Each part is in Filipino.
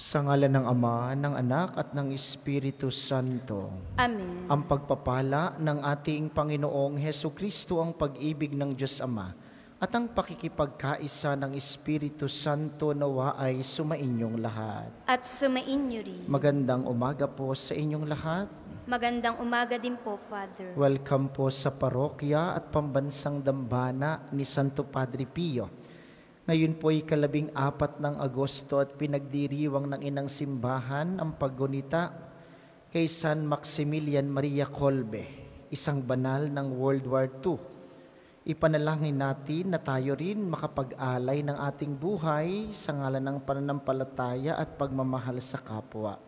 Sa ngalan ng Ama, ng Anak at ng Espiritu Santo. Amen. Ang pagpapala ng ating Panginoong Hesukristo, ang pag-ibig ng Diyos Ama, at ang pakikipagkaisa ng Espiritu Santo nawa ay sumainyong lahat. At sumainyo rin. Magandang umaga po sa inyong lahat. Magandang umaga din po, Father. Welcome po sa parokya at pambansang dambana ni Santo Padre Pio. Ngayon po ay 14 ng Agosto at pinagdiriwang ng Inang Simbahan ang paggunita kay San Maximilian Maria Kolbe, isang banal ng World War II. Ipanalangin natin na tayo rin makapag-alay ng ating buhay sa ngalan ng pananampalataya at pagmamahal sa kapwa.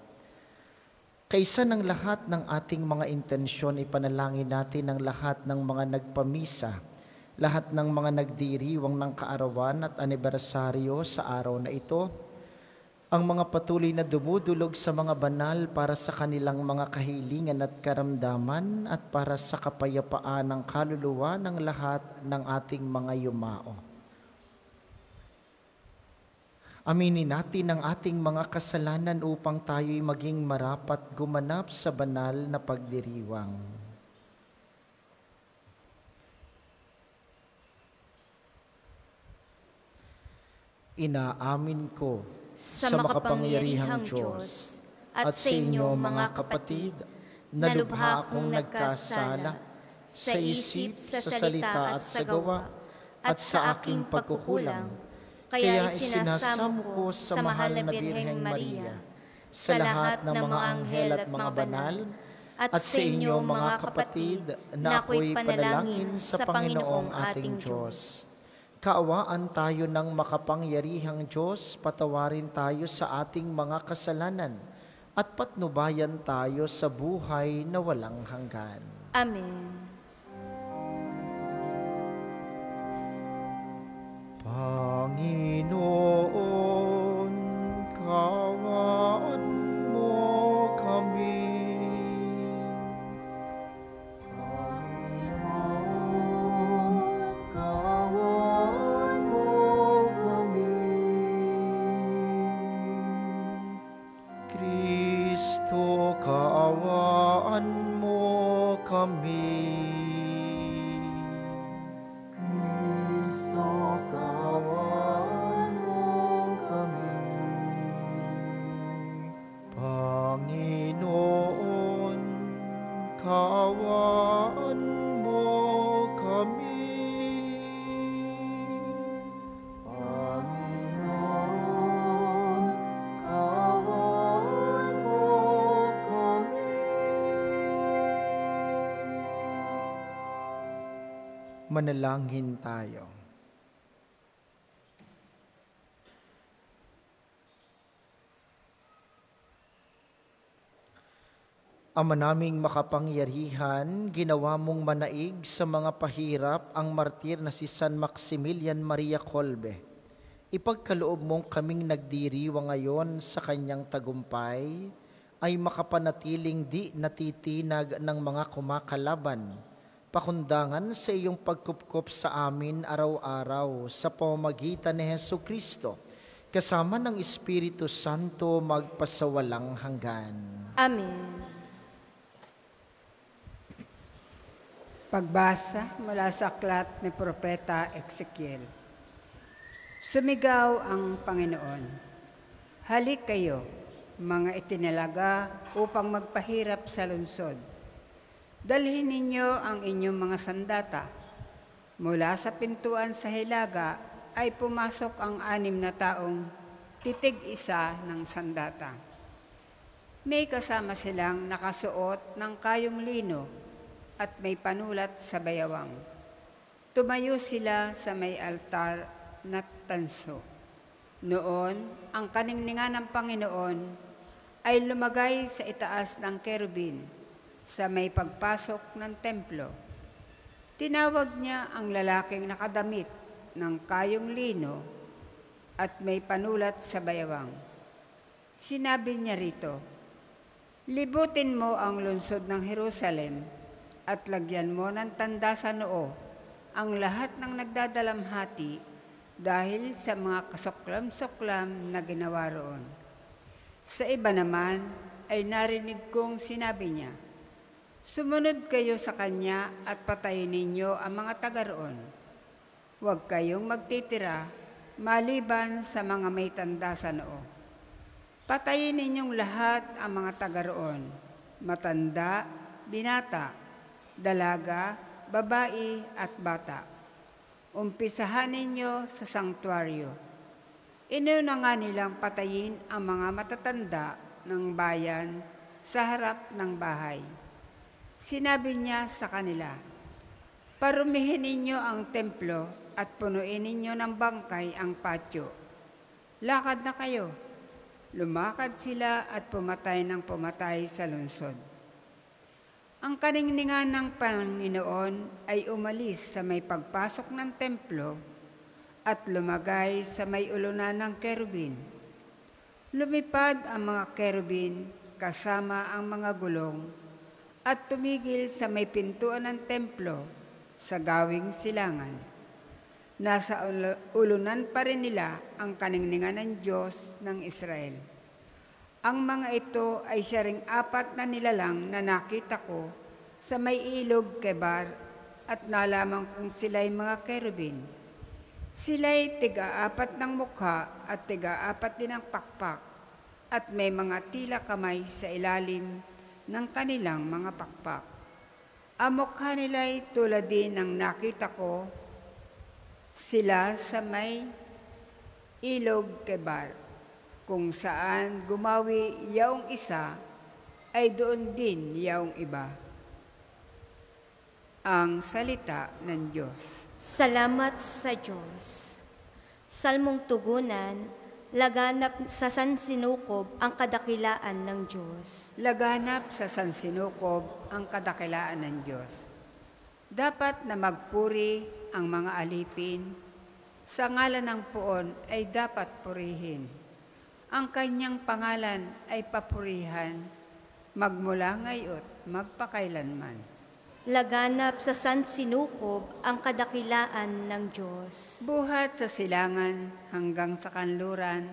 Kaysa ng lahat ng ating mga intensyon, ipanalangin natin ang lahat ng mga nagpamisa, lahat ng mga nagdiriwang ng kaarawan at anibersaryo sa araw na ito, ang mga patuloy na dumudulog sa mga banal para sa kanilang mga kahilingan at karamdaman at para sa kapayapaan ng kaluluwa ng lahat ng ating mga yumao. Aminin natin ang ating mga kasalanan upang tayo'y maging marapat gumanap sa banal na pagdiriwang. Inaamin ko sa makapangyarihang Diyos at sa inyo mga kapatid na lubha akong nagkasala sa isip, sa salita at sa gawa at sa aking pagkukulang. Kaya isinasamo ko sa mahal na Birheng Maria, sa lahat ng mga anghel at mga banal, at sa inyo mga kapatid na ako'y panalangin sa Panginoong ating Diyos. Kaawaan tayo ng makapangyarihang Diyos, patawarin tayo sa ating mga kasalanan, at patnubayan tayo sa buhay na walang hanggan. Amen. Panginoon, kaawaan mo kami. Kaawaan mo kami. Kristo, kaawaan mo kami. Panginoon, kaawaan mo kami. Manalangin tayo. Ama naming makapangyarihan, ginawa mong manaig sa mga pahirap ang martir na si San Maximilian Maria Kolbe. Ipagkaloob mong kaming nagdiriwang ngayon sa kanyang tagumpay ay makapanatiling di natitinag ng mga kumakalaban, pakundangan sa iyong pagkupkop sa amin araw-araw sa pamamagitan ni Hesukristo, kasama ng Espiritu Santo magpasawalang hanggan. Amen. Pagbasa mula sa aklat ni Propeta Ezekiel. Sumigaw ang Panginoon, "Halik kayo, mga itinalaga upang magpahirap sa lungsod. Dalhin ninyo ang inyong mga sandata. Mula sa pintuan sa hilaga ay pumasok ang 6 na taong titig isa ng sandata. May kasama silang nakasuot ng kayong lino at may panulat sa bayawang. Tumayo sila sa may altar na tanso. Noon, ang kaningningan ng Panginoon ay lumagay sa itaas ng kerubin sa may pagpasok ng templo. Tinawag niya ang lalaking nakadamit ng kayong lino at may panulat sa bayawang. Sinabi niya rito, "Libutin mo ang lungsod ng Jerusalem at lagyan mo ng tanda sa noo ang lahat ng nagdadalamhati dahil sa mga kasuklam-suklam na ginawa roon. Sa iba naman ay narinig kong sinabi niya, "Sumunod kayo sa kanya at patayin ninyo ang mga taga roon. Huwag kayong magtitira maliban sa mga may tanda sa noo. Patayin ninyong lahat ang mga taga roon, matanda, binata, dalaga, babae at bata. Umpisahan ninyo sa sanktuaryo." Inuna nga nilang patayin ang mga matatanda ng bayan sa harap ng bahay. Sinabi niya sa kanila, "Parumihin ninyo ang templo at punuin ninyo ng bangkay ang patio. Lakad na kayo." Lumakad sila at pumatay ng pumatay sa lungsod. Ang kaningningan ng Panginoon ay umalis sa may pagpasok ng templo at lumagay sa may ulunan ng kerubin. Lumipad ang mga kerubin kasama ang mga gulong at tumigil sa may pintuan ng templo sa gawing silangan. Nasa ulunan pa rin nila ang kaningningan ng Diyos ng Israel. Ang mga ito ay siya ring 4 na nilalang na nakita ko sa may ilog Kebar at nalaman kong sila'y mga kerubin. Sila'y 4 ng mukha at 4 din ang pakpak at may mga tila kamay sa ilalim ng kanilang mga pakpak. Ang mukha nila'y tulad din ng nakita ko sila sa may ilog Kebar, kung saan gumawi yaong isa ay doon din yaong iba. Ang salita ng Diyos. Salamat sa Diyos. Salmong tugunan, laganap sa sansinukob ang kadakilaan ng Diyos. Laganap sa sansinukob ang kadakilaan ng Diyos. Dapat na magpuri ang mga alipin, sa ngalan ng poon ay dapat purihin. Ang kanyang pangalan ay papurihan, magmula ngayon magpakailanman. Laganap sa sansinukob ang kadakilaan ng Diyos. Buhat sa silangan hanggang sa kanluran,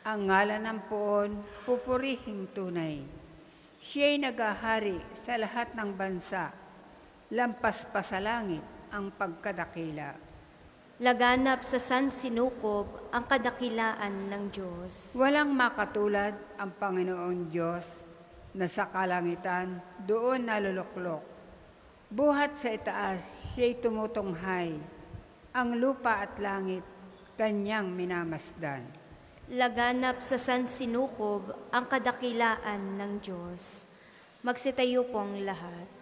ang ngalan ng poon pupurihing tunay. Siya'y nagahari sa lahat ng bansa, lampas pa sa langit ang pagkadakila. Laganap sa sansinukob ang kadakilaan ng Diyos. Walang makatulad ang Panginoong Diyos na sa kalangitan doon naluluklok. Buhat sa itaas, siya'y tumutunghay. Ang lupa at langit, kanyang minamasdan. Laganap sa sansinukob ang kadakilaan ng Diyos. Magsitayo pong lahat.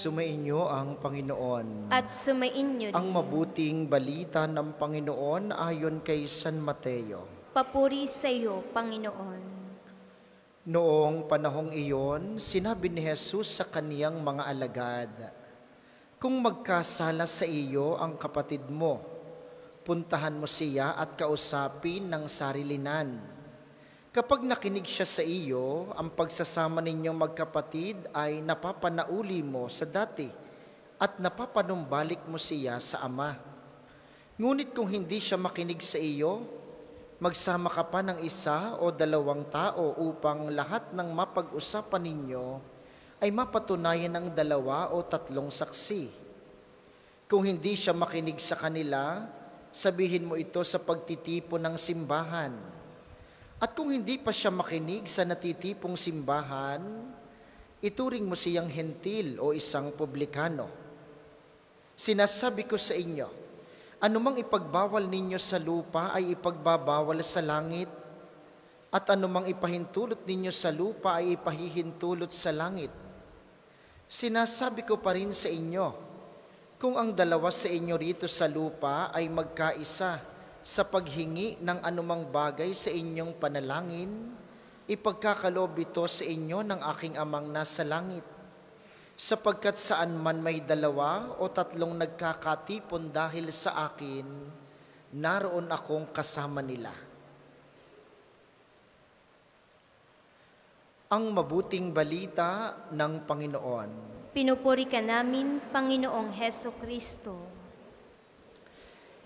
Sumainyo ang Panginoon. At sumainyo rin. Ang mabuting balita ng Panginoon ayon kay San Mateo. Papuri sa iyo, Panginoon. Noong panahong iyon, sinabi ni Jesus sa kaniyang mga alagad, "Kung magkasala sa iyo ang kapatid mo, puntahan mo siya at kausapin ng sarilinan. Kapag nakinig siya sa iyo, ang pagsasama ninyong magkapatid ay napapanauli mo sa dati at napapanumbalik mo siya sa Ama. Ngunit kung hindi siya makinig sa iyo, magsama ka pa ng 1 o 2 tao upang lahat ng mapag-usapan ninyo ay mapatunayan ng 2 o 3 saksi. Kung hindi siya makinig sa kanila, sabihin mo ito sa pagtitipon ng simbahan. At kung hindi pa siya makinig sa natitipong simbahan, ituring mo siyang hentil o isang publikano. Sinasabi ko sa inyo, anumang ipagbawal ninyo sa lupa ay ipagbabawal sa langit, at anumang ipahintulot ninyo sa lupa ay ipahihintulot sa langit. Sinasabi ko pa rin sa inyo, kung ang dalawa sa inyo rito sa lupa ay magkaisa sa paghingi ng anumang bagay sa inyong panalangin, ipagkakaloob ito sa inyo ng aking Amang nasa langit. Sapagkat saan man may dalawa o tatlong nagkakatipon dahil sa akin, naroon akong kasama nila. Ang mabuting balita ng Panginoon. Pinupuri ka namin, Panginoong Heso Kristo.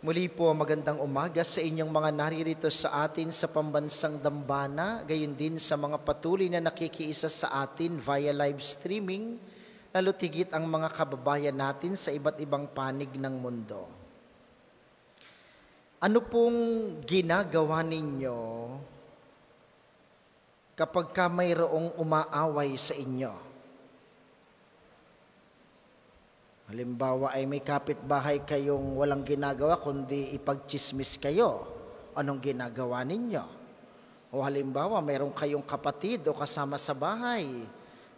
Muli po, magandang umaga sa inyong mga naririto sa atin sa pambansang dambana, gayon din sa mga patuloy na nakikiisa sa atin via live streaming, lalo tigit ang mga kababayan natin sa iba't ibang panig ng mundo. Ano pong ginagawa ninyo kapag ka mayroong umaaway sa inyo? Halimbawa ay may kapitbahay kayong walang ginagawa kundi ipagchismis kayo. Anong ginagawa ninyo? O halimbawa mayroong kayong kapatid o kasama sa bahay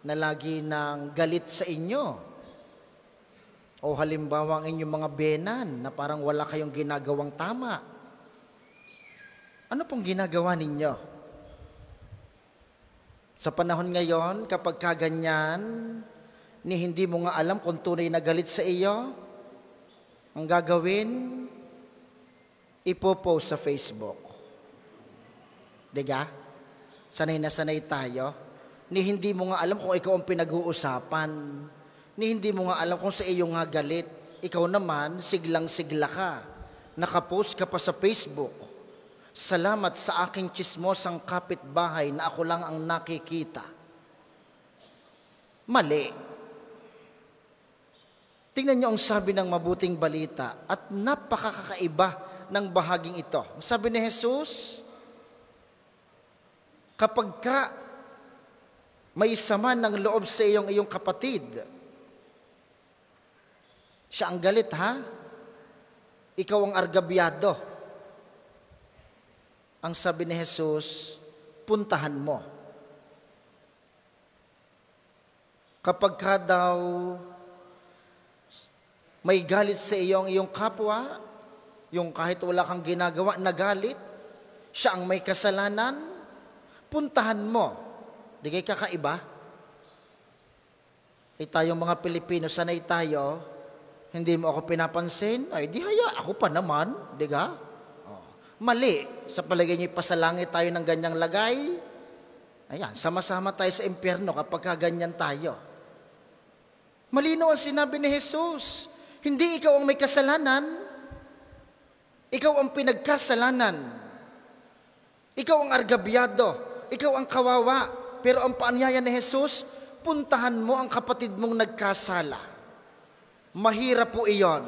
na lagi nang galit sa inyo. O halimbawa ang inyong mga benan na parang wala kayong ginagawang tama. Ano pong ginagawa ninyo? Sa panahon ngayon, kapag kaganyan, ni hindi mo nga alam kung tunay na galit sa iyo, ang gagawin, ipopost sa Facebook. Diga? Sanay na sanay tayo. Ni hindi mo nga alam kung ikaw ang pinag-uusapan. Ni hindi mo nga alam kung sa iyo nga galit. Ikaw naman, siglang-sigla ka. Nakapost ka pa sa Facebook. Salamat sa aking tsismosang kapitbahay na ako lang ang nakikita. Mali. Tingnan niyo ang sabi ng mabuting balita at napakakaiba ng bahaging ito. Sabi ni Jesus, kapag ka may sama ng loob sa iyong kapatid, siya ang galit ha? Ikaw ang argabyado. Ang sabi ni Jesus, puntahan mo. Kapag ka daw may galit sa iyong kapwa, yung kahit wala kang ginagawa, nagalit, siya ang may kasalanan, puntahan mo. Di kayo kakaiba? Tayong mga Pilipino, sanay tayo, hindi mo ako pinapansin, ay di haya, ako pa naman, di ka? Mali, sa palagay niyo ipasalangit tayo ng ganyang lagay. Ayan, sama-sama tayo sa impyerno kapag ganyan tayo. Malinaw ang sinabi ni Jesus. Hindi ikaw ang may kasalanan. Ikaw ang pinagkasalanan. Ikaw ang argabyado. Ikaw ang kawawa. Pero ang paanyaya ni Jesus, puntahan mo ang kapatid mong nagkasala. Mahirap po iyon.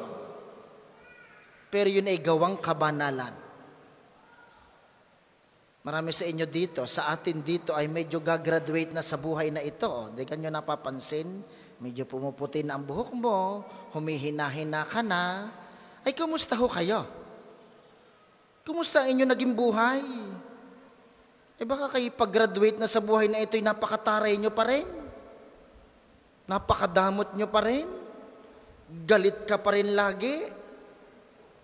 Pero yun ay gawang kabanalan. Marami sa inyo dito, sa atin dito ay medyo gagraduate na sa buhay na ito. Di kanyo napapansin, medyo pumuputi na ang buhok mo, humihina-hina ka na. Ay, kumusta ho kayo? Kumusta ang inyo naging buhay? Eh baka kayo pag-graduate na sa buhay na ito ay napakataray nyo pa rin? Napakadamot nyo pa rin? Galit ka pa rin lagi?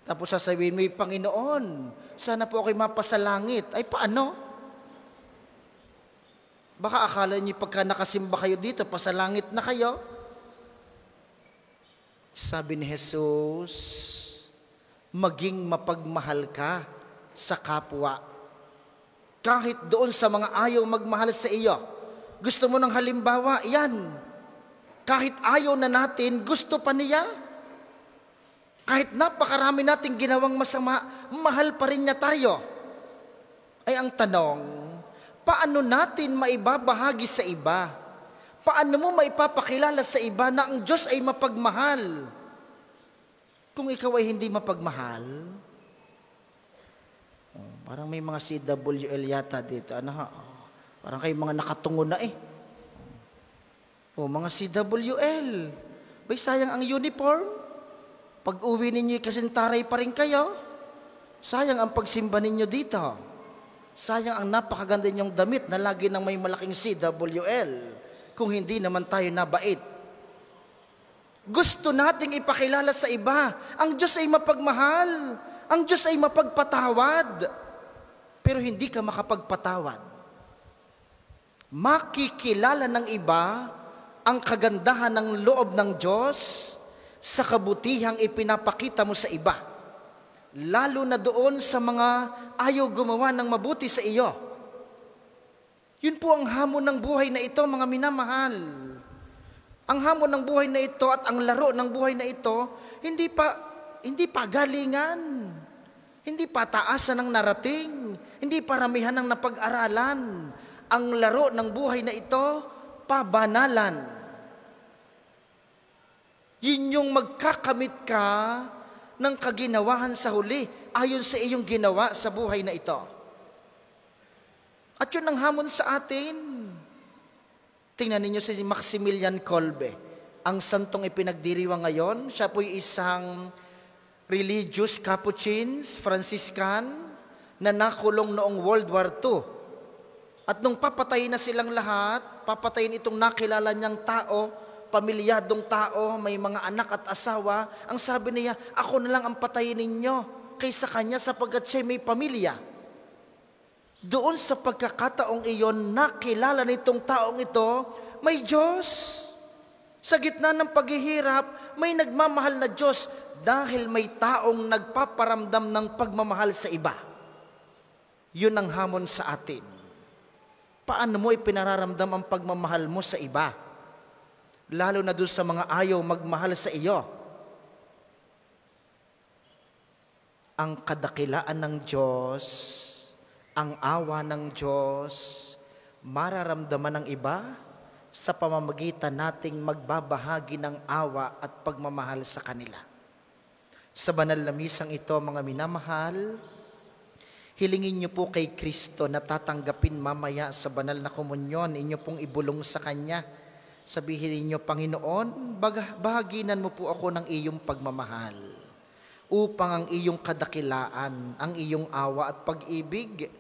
Tapos sasabihin mo, Panginoon, sana po ako'y mapasalangit. Ay, paano? Baka akala niyo pagka nakasimba kayo dito, pasalangit na kayo. Sabi ni Jesus, maging mapagmahal ka sa kapwa. Kahit doon sa mga ayaw magmahal sa iyo. Gusto mo ng halimbawa, yan. Kahit ayaw na natin, gusto pa niya. Kahit napakarami nating ginawang masama, mahal pa rin niya tayo. Ay ang tanong, paano natin maibabahagi sa iba? Paano mo maipapakilala sa iba na ang Diyos ay mapagmahal? Kung ikaw ay hindi mapagmahal, Parang may mga CWL yata dito. Ano ha? Parang kayo mga nakatungo na eh. O, mga CWL. Bay, sayang ang uniform. Pag uwi ninyo, kasintaray pa rin kayo. Sayang ang pagsimba ninyo dito. Sayang ang napakaganda ninyong damit na lagi nang may malaking CWL. Kung hindi naman tayo nabait. Gusto nating ipakilala sa iba. Ang Diyos ay mapagmahal. Ang Diyos ay mapagpatawad. Pero hindi ka makapagpatawad. Makikilala ng iba ang kagandahan ng loob ng Diyos sa kabutihang ipinapakita mo sa iba. Lalo na doon sa mga ayaw gumawa ng mabuti sa iyo. Yun po ang hamon ng buhay na ito, mga minamahal. Ang hamon ng buhay na ito at ang laro ng buhay na ito, hindi pa galingan, hindi pa taasan ng narating, hindi paramihan ng napag-aralan. Ang laro ng buhay na ito, pabanalan. Yun yung magkakamit ka ng kaginawahan sa huli ayon sa iyong ginawa sa buhay na ito. At yun ang hamon sa atin. Tingnan ninyo si Maximilian Kolbe, ang santong ipinagdiriwang ngayon. Siya po'y isang religious Capuchins, Franciscan, na nakulong noong World War II. At nung papatayin na silang lahat, papatayin itong nakilala niyang tao, pamilyadong tao, may mga anak at asawa, ang sabi niya, ako na lang ang patayin ninyo kaysa kanya sapagkat siya may pamilya. Doon sa pagkakataong iyon, nakilala nitong taong ito, may Diyos. Sa gitna ng paghihirap, may nagmamahal na Diyos dahil may taong nagpaparamdam ng pagmamahal sa iba. Yun ang hamon sa atin. Paano mo ipinararamdam ang pagmamahal mo sa iba? Lalo na doon sa mga ayaw magmahal sa iyo. Ang kadakilaan ng Diyos, ang awa ng Diyos, mararamdaman ng iba sa pamamagitan nating magbabahagi ng awa at pagmamahal sa kanila. Sa banal na misang ito, mga minamahal, hilingin niyo po kay Kristo na tatanggapin mamaya sa banal na komunyon, inyo pong ibulong sa Kanya. Sabihin niyo, Panginoon, bahaginan mo po ako ng iyong pagmamahal upang ang iyong kadakilaan, ang iyong awa at pag-ibig,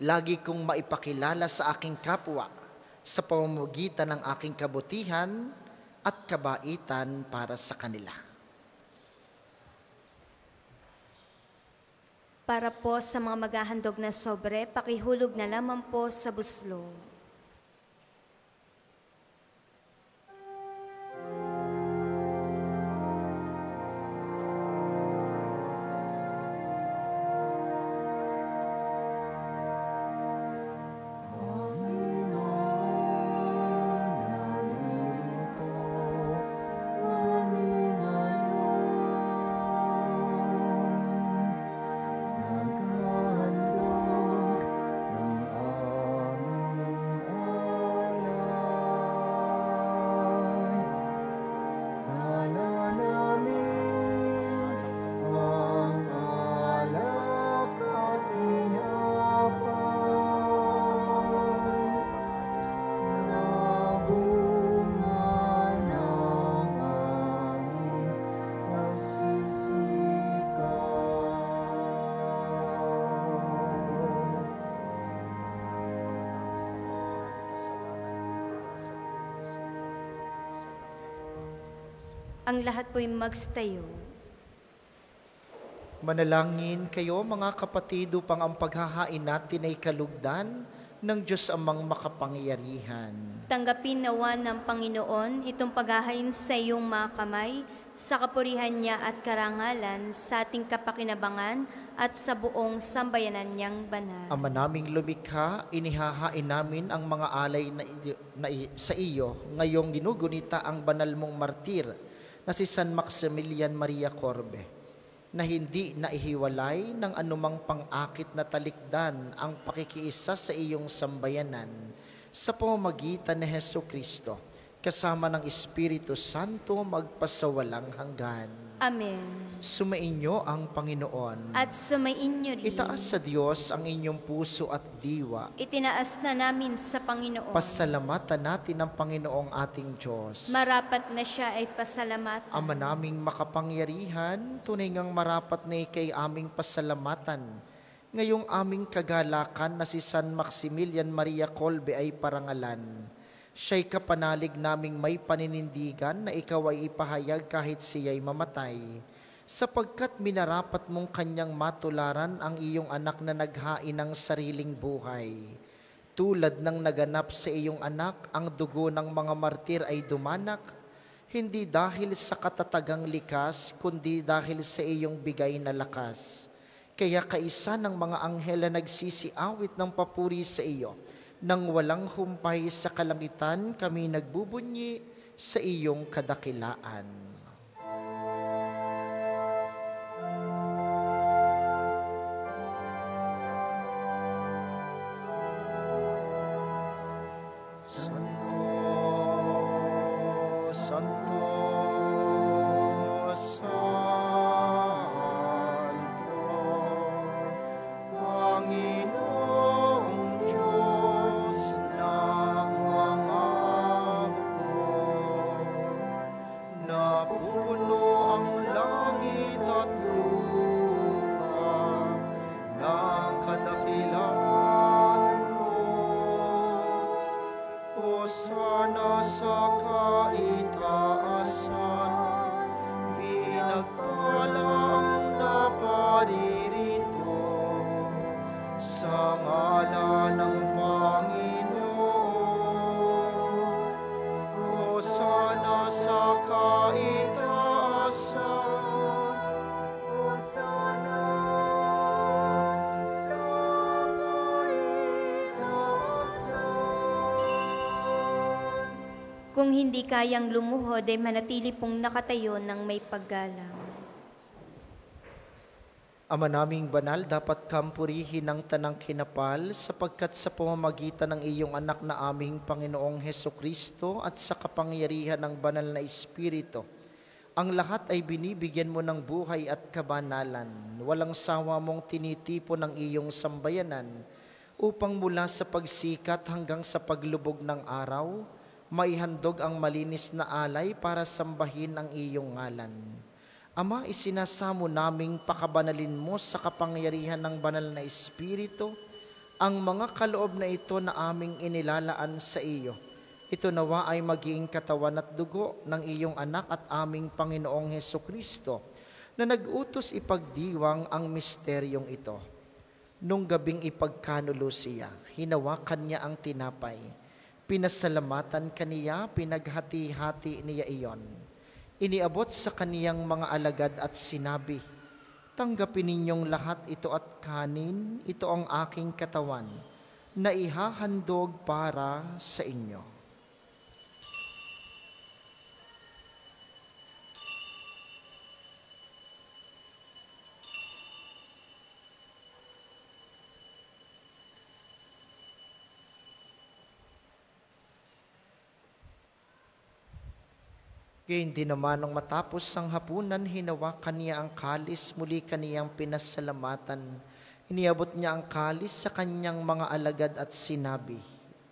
lagi kong maipakilala sa aking kapwa sa pamamagitan ng aking kabutihan at kabaitan para sa kanila. Para po sa mga maghahandog na sobre, pakihulog na lamang po sa buslo. Ang lahat po'y magstayo. Manalangin kayo, mga kapatid, upang ang paghahain natin ay kalugdan ng Diyos amang makapangyarihan. Tanggapin nawa ng Panginoon itong paghahain sa iyong mga kamay, sa kapurihan niya at karangalan, sa ating kapakinabangan at sa buong sambayanan niyang banal. Ama naming lumikha, inihahain namin ang mga alay sa iyo, ngayong ginugunita ang banal mong martir, na si San Maximilian Maria Kolbe, na hindi naihiwalay ng anumang pang-akit na talikdan ang pakikiisa sa iyong sambayanan sa pamamagitan ni Hesukristo, kasama ng Espiritu Santo magpasawalang hanggan. Amen. Sumainyo ang Panginoon. At sumainyo rin. Itaas sa Diyos ang inyong puso at diwa. Itinaas na namin sa Panginoon. Pasalamatan natin ang Panginoong ating Diyos. Marapat na siya ay pasalamatan. Ama naming makapangyarihan, tunay ngang marapat na ikay aming pasalamatan. Ngayong aming kagalakan na si San Maximilian Maria Kolbe ay parangalan. Siya'y kapanalig naming may paninindigan na ikaw ay ipahayag kahit siya'y mamatay. Sapagkat minarapat mong kanyang matularan ang iyong anak na naghain ng sariling buhay. Tulad ng naganap sa iyong anak, ang dugo ng mga martir ay dumanak, hindi dahil sa katatagang likas, kundi dahil sa iyong bigay na lakas. Kaya kaisa ng mga anghel na nagsisiawit ng papuri sa iyo, nang walang humpay sa kalangitan, kami nagbubunyi sa iyong kadakilaan. Santo, Santo, Santo, Panginoong Diyos ng mga hukbo, na puno ang langit at lupa ng kadakilaan mo. Hosana sa kaitaasan, pinagpala ang naparirito sa ngalan ng Panginoon. Hosana sa kaitaasan, Hosana sa kaitaasan. Kung hindi kayang lumuhod, ay manatili pong nakatayo ng may paggalang. Ama naming banal, dapat kampurihin ng tanang kinapal sapagkat sa pamamagitan ng iyong anak na aming Panginoong Hesukristo at sa kapangyarihan ng banal na Espiritu, ang lahat ay binibigyan mo ng buhay at kabanalan. Walang sawa mong tinitipon ng iyong sambayanan upang mula sa pagsikat hanggang sa paglubog ng araw, maihandog ang malinis na alay para sambahin ang iyong ngalan. Ama, isinasamo naming pakabanalin mo sa kapangyarihan ng banal na Espiritu ang mga kaloob na ito na aming inilalaan sa iyo. Ito nawa ay maging katawan at dugo ng iyong anak at aming Panginoong Hesukristo na nag-utos ipagdiwang ang misteryong ito. Nung gabing ipagkanulo siya, hinawakan niya ang tinapay. Pinasalamatan kaniya, pinaghati-hati niya iyon. Iniabot sa kaniyang mga alagad at sinabi, "Tanggapin ninyong lahat ito at kanin, ito ang aking katawan, na ihahandog para sa inyo." Gayon din naman nung matapos ang hapunan, hinawakan niya ang kalis, muli kaniyang pinasalamatan. Iniabot niya ang kalis sa kanyang mga alagad at sinabi,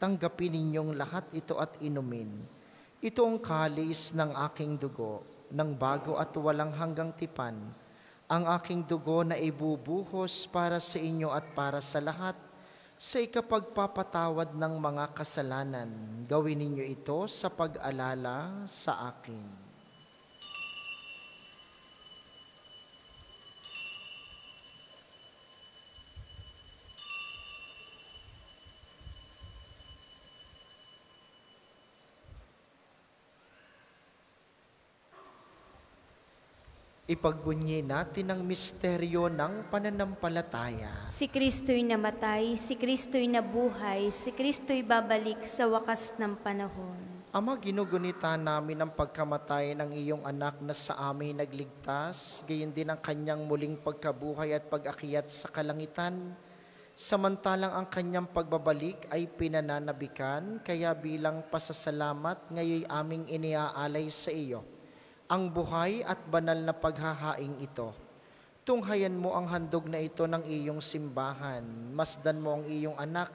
"Tanggapin ninyong lahat ito at inumin. Ito ang kalis ng aking dugo, ng bago at walang hanggang tipan. Ang aking dugo na ibubuhos para sa inyo at para sa lahat, sa ikapagpapatawad ng mga kasalanan. Gawin ninyo ito sa pag-alala sa akin." Ipagbunyi natin ang misteryo ng pananampalataya. Si Kristo'y namatay, si Kristo'y nabuhay, si Kristo'y babalik sa wakas ng panahon. Ama, ginugunita namin ang pagkamatay ng iyong anak na sa amin nagligtas, gayon din ang kanyang muling pagkabuhay at pag-akyat sa kalangitan. Samantalang ang kanyang pagbabalik ay pinananabikan, kaya bilang pasasalamat ngayon aming iniaalay sa iyo ang buhay at banal na paghahaing ito. Tunghayan mo ang handog na ito ng iyong simbahan. Masdan mo ang iyong anak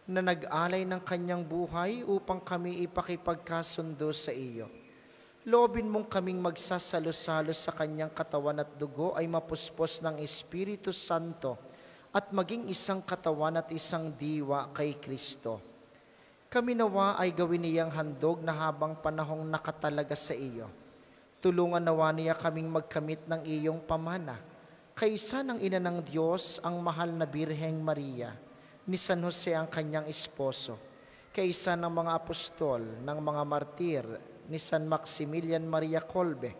na nag-alay ng kanyang buhay upang kami ipakipagkasundo sa iyo. Loobin mong kaming magsasalo-salo sa kanyang katawan at dugo ay mapuspos ng Espiritu Santo at maging isang katawan at isang diwa kay Kristo. Kami nawa ay gawin niyang handog na habang panahong nakatalaga sa iyo. Tulungan nawa niya kaming magkamit ng iyong pamana. Kaisa ng ina ng Diyos, ang mahal na Birheng Maria, ni San Jose ang kanyang esposo, kaisa ng mga apostol, ng mga martir, ni San Maximilian Maria Kolbe,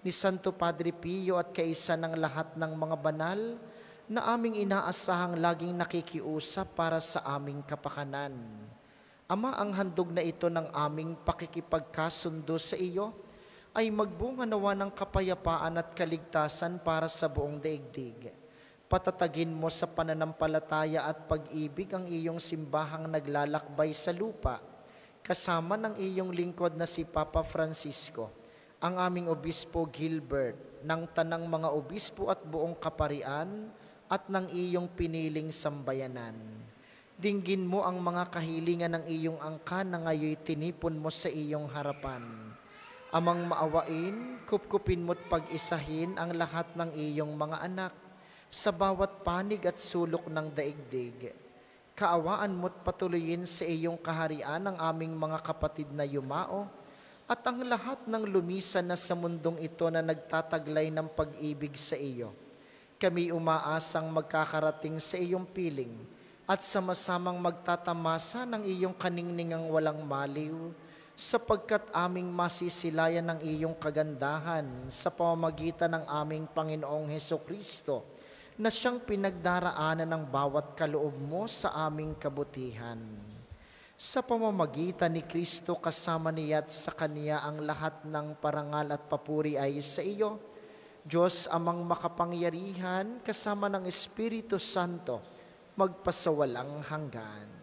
ni Santo Padre Pio at kaisa ng lahat ng mga banal na aming inaasahang laging nakikiusap para sa aming kapakanan. Ama, ang handog na ito ng aming pakikipagkasundo sa iyo ay magbunga nawa ng kapayapaan at kaligtasan para sa buong daigdig. Patatagin mo sa pananampalataya at pag-ibig ang iyong simbahang naglalakbay sa lupa, kasama ng iyong lingkod na si Papa Francisco, ang aming Obispo Gilbert, ng tanang mga obispo at buong kaparian, at ng iyong piniling sambayanan. Dinggin mo ang mga kahilingan ng iyong angkan na ngayoy tinipon mo sa iyong harapan. Amang maawain, kupkupin mo't pag-isahin ang lahat ng iyong mga anak sa bawat panig at sulok ng daigdig. Kaawaan mo't patuloyin sa iyong kaharian ang aming mga kapatid na yumao at ang lahat ng lumisan na sa mundong ito na nagtataglay ng pag-ibig sa iyo. Kami umaasang magkakarating sa iyong piling at sama-samang magtatamasa ng iyong kaningningang walang maliw, sapagkat aming masisilayan ng iyong kagandahan sa pamamagitan ng aming Panginoong Hesukristo, na siyang pinagdaraanan ng bawat kaloob mo sa aming kabutihan. Sa pamamagitan ni Kristo kasama niya at sa Kaniya ang lahat ng parangal at papuri ay sa iyo, Diyos amang makapangyarihan kasama ng Espiritu Santo, magpasawalang hanggan.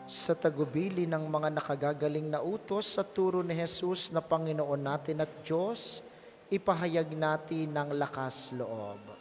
Sa tagubili ng mga nakagagaling na utos sa turo ni Jesus na Panginoon natin at Diyos, ipahayag natin ng lakas loob.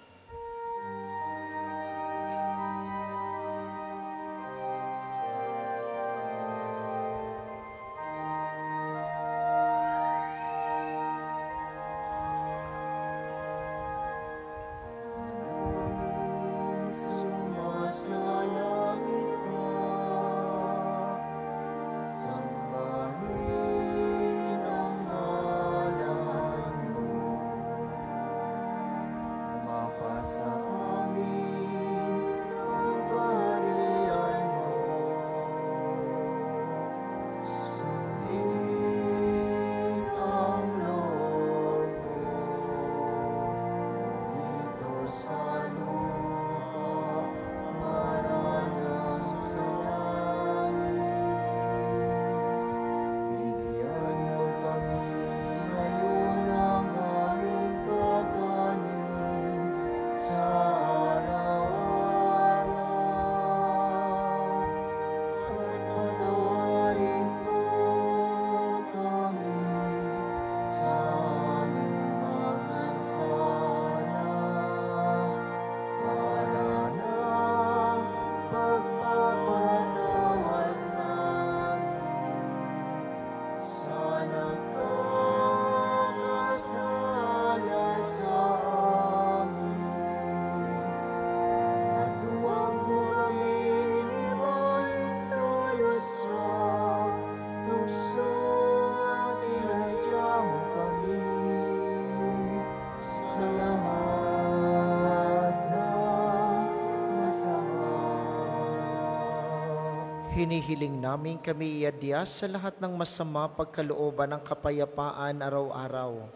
Hinihiling namin kami iadya sa lahat ng masama pagkalooban ng kapayapaan araw-araw.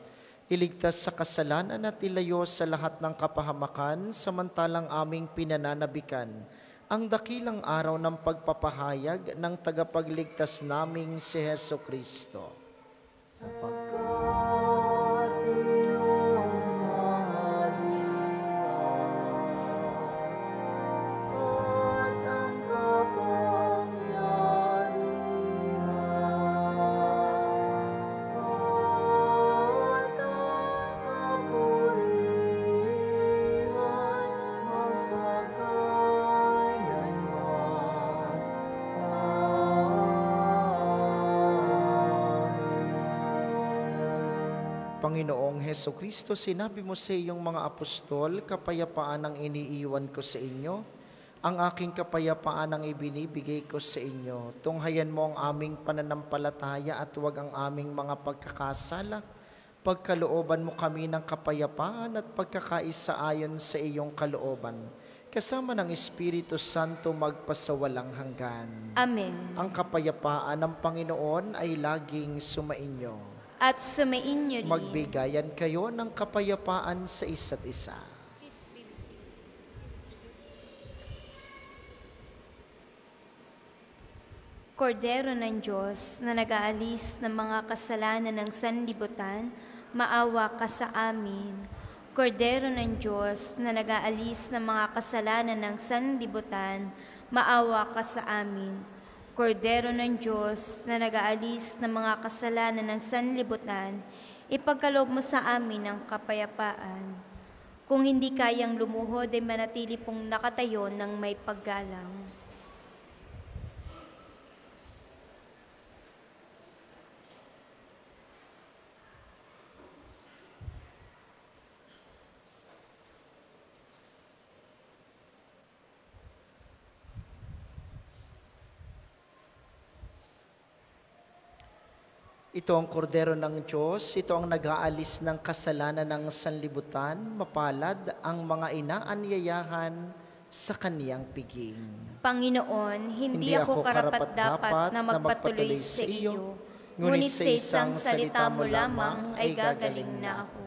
Iligtas sa kasalanan at ilayo sa lahat ng kapahamakan, samantalang aming pinananabikan ang dakilang araw ng pagpapahayag ng tagapagligtas naming si Heso Kristo. Panginoong Heso Kristo, sinabi mo sa iyong mga apostol, kapayapaan ang iniiwan ko sa inyo, ang aking kapayapaan ang ibinibigay ko sa inyo. Tunghayan mo ang aming pananampalataya at huwag ang aming mga pagkakasala. Pagkalooban mo kami ng kapayapaan at pagkakaisa ayon sa iyong kalooban. Kasama ng Espiritu Santo magpasawalang hanggan. Amen. Ang kapayapaan ng Panginoon ay laging sumainyo. At sumainyo rin. Magbigayan kayo ng kapayapaan sa isa't isa. Kordero ng Diyos na nag-aalis ng mga kasalanan ng sanlibutan, maawa ka sa amin. Kordero ng Diyos na nag-aalis ng mga kasalanan ng sanlibutan, maawa ka sa amin. Kordero ng Diyos na nag-aalis ng mga kasalanan ng sanlibutan, ipagkaloob mo sa amin ang kapayapaan. Kung hindi kayang lumuhod, ay manatili pong nakatayo ng may paggalang. Ito ang kordero ng Diyos, ito ang nag-aalis ng kasalanan ng sanlibutan, mapalad ang mga inaanyayahan sa kaniyang piging. Panginoon, hindi ako karapat-dapat na magpatuloy sa iyo, ngunit sa isang salita mo lamang ay gagaling na ako.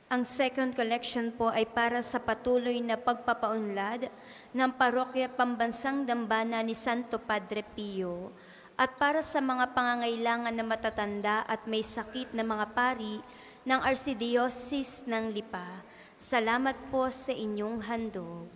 Ang second collection po ay para sa patuloy na pagpapaunlad ng Parokya Pambansang Dambana ni Santo Padre Pio at para sa mga pangangailangan na matatanda at may sakit na mga pari ng Archdiocese ng Lipa. Salamat po sa inyong handog.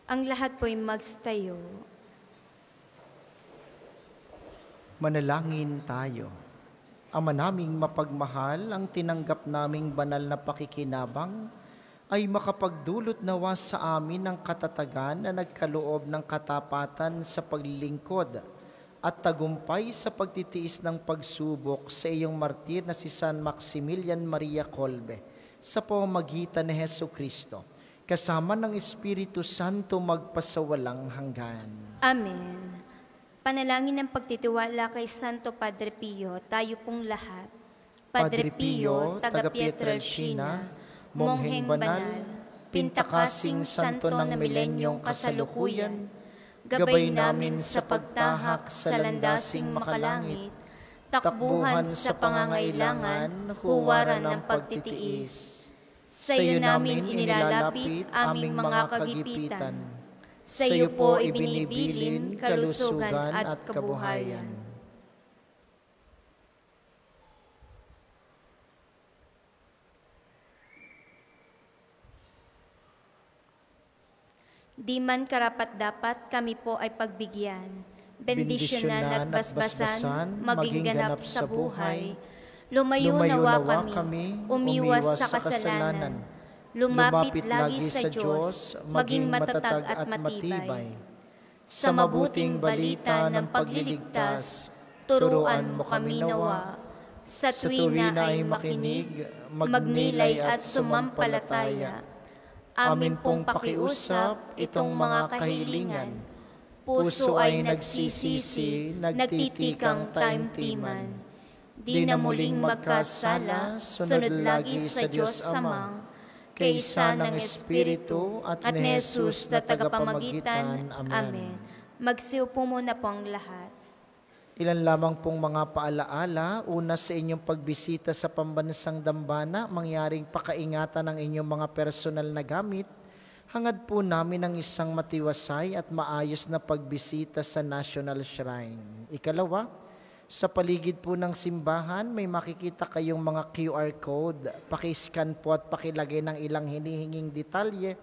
Ang lahat po'y magstayo. Manalangin tayo. Ama naming mapagmahal, ang tinanggap naming banal na pakikinabang ay makapagdulot nawa sa amin ng katatagan na nagkaloob ng katapatan sa paglilingkod at tagumpay sa pagtitiis ng pagsubok sa iyong martir na si San Maximilian Maria Kolbe sa pamamagitan ni Hesukristo, kasama ng Espiritu Santo magpasawalang hanggan. Amen. Panalangin ng pagtitiwala kay Santo Padre Pio, tayo pong lahat. Padre Pio, taga Pietrelcina, mongheng banal, pintakasing santo ng milenyong kasalukuyan, gabay namin sa pagtahak sa landasing makalangit, takbuhan sa pangangailangan, huwaran ng pagtitiis. Sa iyo namin inilalapit aming mga kagipitan. Sa iyo po ibinibilin kalusugan at kabuhayan. Di man karapat-dapat kami po ay pagbigyan, bendisyonan at basbasan, maging ganap sa buhay. Lumayo nawa kami, umiwas sa kasalanan. Lumapit lagi sa Diyos, maging matatag at matibay. Sa mabuting balita ng pagliligtas, turuan mo kami nawa. Sa tuwina ay makinig, magnilay at sumampalataya. Amin pong pakiusap itong mga kahilingan. Puso ay nagsisisi, nagtitikang taimtiman. Di na muling magkasala, sunod lagi sa Diyos Amang, kaysa ng Espiritu at ni Jesus na tagapamagitan. Amen. Magsiupo muna po ang lahat. Ilan lamang pong mga paalaala. Una, sa inyong pagbisita sa Pambansang Dambana, mangyaring pakaingatan ng inyong mga personal na gamit. Hangad po namin ang isang matiwasay at maayos na pagbisita sa National Shrine. Ikalawa, sa paligid po ng simbahan, may makikita kayong mga QR code. Pakiscan po at pakilagay ng ilang hinihinging detalye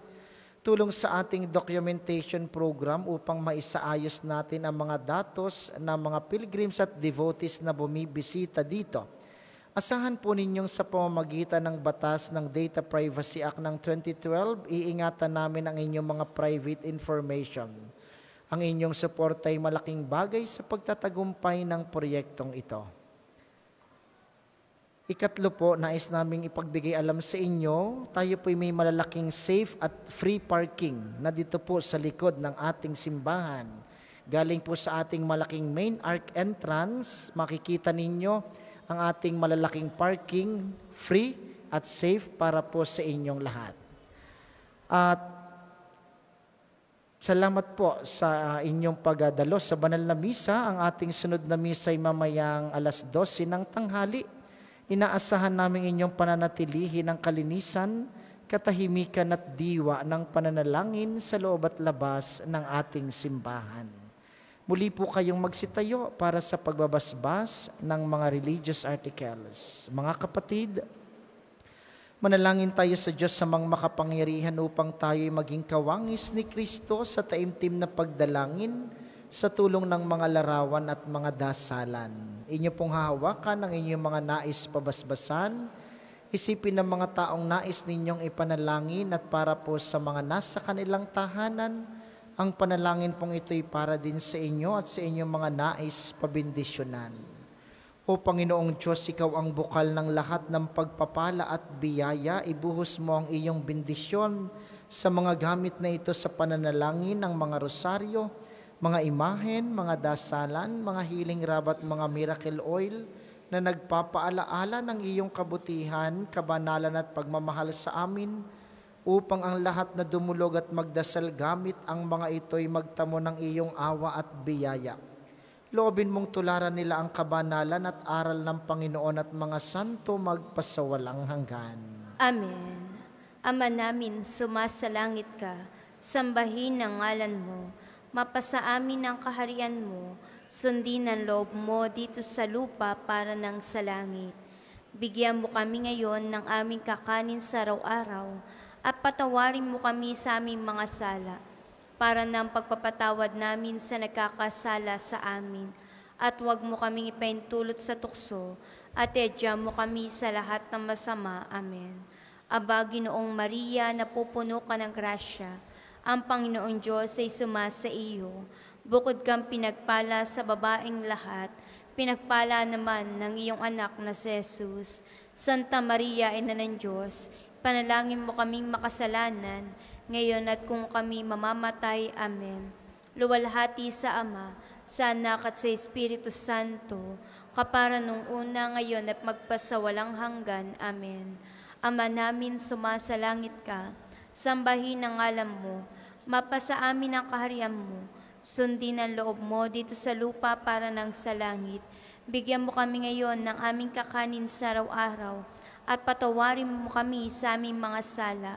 tulong sa ating documentation program upang maisaayos natin ang mga datos ng mga pilgrims at devotees na bumibisita dito. Asahan po ninyong sa pamamagitan ng batas ng Data Privacy Act ng 2012, iingatan namin ang inyong mga private information. Ang inyong suporta ay malaking bagay sa pagtatagumpay ng proyektong ito. Ikatlo po, nais naming ipagbigay alam sa inyo, tayo po may malalaking safe at free parking na dito po sa likod ng ating simbahan. Galing po sa ating malaking main arch entrance, makikita ninyo ang ating malalaking parking, free at safe para po sa inyong lahat. At salamat po sa inyong pagdalo sa banal na misa. Ang ating sunod na misa ay mamayang 12:00 ng tanghali. Inaasahan namin inyong pananatilihin ng kalinisan, katahimikan at diwa ng pananalangin sa loob at labas ng ating simbahan. Muli po kayong magsitayo para sa pagbabasbas ng mga religious articles. Mga kapatid, manalangin tayo sa Diyos sa mga makapangyarihan upang tayo'y maging kawangis ni Kristo sa taimtim na pagdalangin sa tulong ng mga larawan at mga dasalan. Inyo pong hahawakan ang inyong mga nais pabasbasan. Isipin ng mga taong nais ninyong ipanalangin at para po sa mga nasa kanilang tahanan, ang panalangin pong ito'y para din sa inyo at sa inyong mga nais pabindisyonan. O Panginoong Diyos, Ikaw ang bukal ng lahat ng pagpapala at biyaya. Ibuhos mo ang iyong bendisyon sa mga gamit na ito sa pananalangin ng mga rosaryo, mga imahen, mga dasalan, mga healing rub at mga miracle oil na nagpapaalaala ng iyong kabutihan, kabanalan at pagmamahal sa amin, upang ang lahat na dumulog at magdasal gamit ang mga ito'y magtamo ng iyong awa at biyaya. Loobin mong tularan nila ang kabanalan at aral ng Panginoon at mga santo magpasawalang hanggan. Amen. Ama namin, sumasalangit ka, sambahin ang ngalan mo, mapasa amin ang kaharian mo, sundin ang loob mo dito sa lupa para ng sa langit. Bigyan mo kami ngayon ng aming kakanin sa araw-araw, at patawarin mo kami sa aming mga sala, para ng pagpapatawad namin sa nagkakasala sa amin. At huwag mo kaming ipaintulot sa tukso, at edya mo kami sa lahat ng masama. Amen. Aba, Ginoong Maria, napupuno ka ng grasya, ang Panginoong Diyos ay sumasa iyo. Bukod kang pinagpala sa babaeng lahat, pinagpala naman ng iyong anak na si Jesus. Santa Maria, Ina ng Diyos, panalangin mo kaming makasalanan, ngayon at kung kami mamamatay. Amen. Luwalhati sa Ama, sa Anak at sa Espiritu Santo, kapara nung una, ngayon at magpasawalang hanggan. Amen. Ama namin, sumasalangit ka, sambahin ang ngalan mo, mapasa amin ang kaharian mo, sundin ang loob mo dito sa lupa para ng sa langit. Bigyan mo kami ngayon ng aming kakanin sa araw-araw, at patawarin mo kami sa aming mga sala,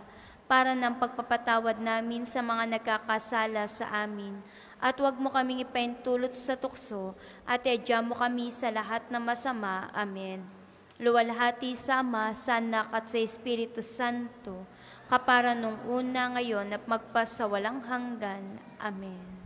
para ng pagpapatawad namin sa mga nagkakasala sa amin. At huwag mo kaming ipaintulot sa tukso, at edya mo kami sa lahat ng masama. Amen. Luwalhati sa Ama, sa Anak at sa Espiritu Santo, kapara nung una, ngayon at magpasawalang hanggan. Amen.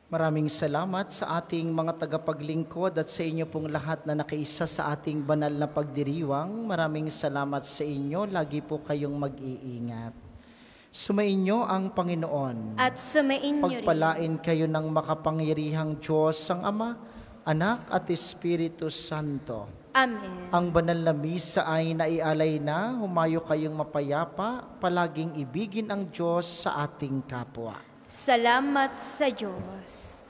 Maraming salamat sa ating mga tagapaglingkod at sa inyo pong lahat na nakiisa sa ating banal na pagdiriwang. Maraming salamat sa inyo. Lagi po kayong mag-iingat. Sumainyo ang Panginoon. At sumainyo rin. Pagpalain kayo ng makapangyarihang Diyos ang Ama, Anak at Espiritu Santo. Amen. Ang banal na misa ay naialay na. Humayo kayong mapayapa. Palaging ibigin ang Diyos sa ating kapwa. Salamat sa Diyos.